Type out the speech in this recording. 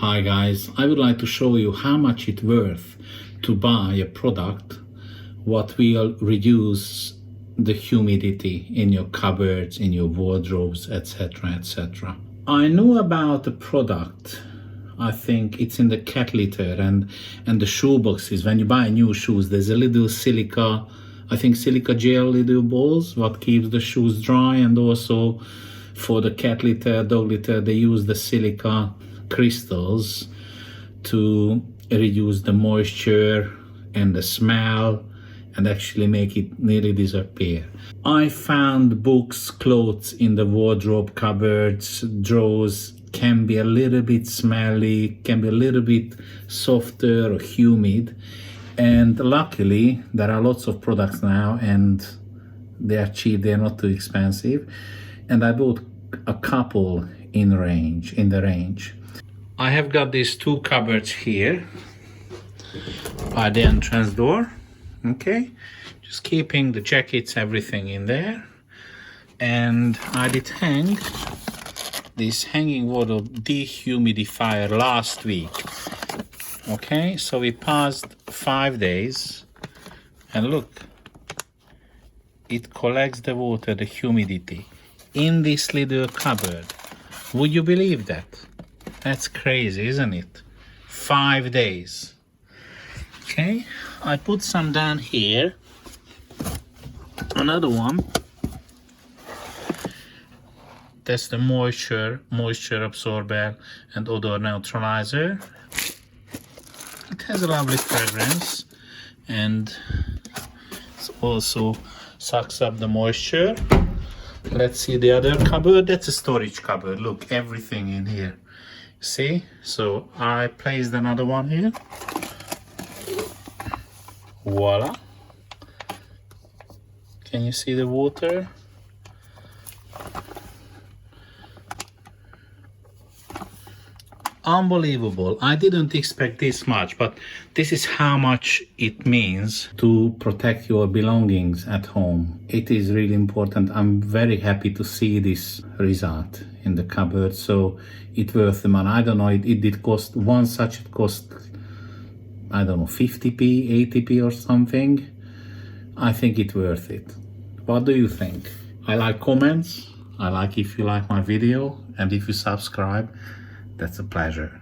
Hi guys, I would like to show you how much it's worth to buy a product what will reduce the humidity in your cupboards, in your wardrobes, etc, etc. I knew about the product. I think it's in the cat litter and the shoe boxes. When you buy new shoes, there's a little silica, I think silica gel little balls what keeps the shoes dry, and also for the cat litter, dog litter, they use the silica crystals to reduce the moisture and the smell and actually make it nearly disappear. I found books, clothes in the wardrobe, cupboards, drawers can be a little bit smelly, can be a little bit softer or humid, and luckily there are lots of products now and they are cheap, they are not too expensive, and I bought a couple in the range. I have got these two cupboards here by the entrance door. Okay, just keeping the jackets, everything in there. And I did hang this hanging wardrobe dehumidifier last week. Okay, so we passed 5 days and look, it collects the water, the humidity in this little cupboard. Would you believe that? That's crazy, isn't it? 5 days. Okay, I put some down here. Another one. That's the moisture absorber and odor neutralizer. It has a lovely fragrance and it also sucks up the moisture. Let's see the other cupboard. That's a storage cupboard. Look, everything in here. See? So I placed another one here. Voila. Can you see the water? Unbelievable. I didn't expect this much, but this is how much it means to protect your belongings at home. It is really important. I'm very happy to see this result in the cupboard, so it's worth the money. I don't know, it did cost, one such it cost, I don't know, 50p, 80p or something. I think it's worth it. What do you think? I like comments. I like if you like my video, and if you subscribe, that's a pleasure.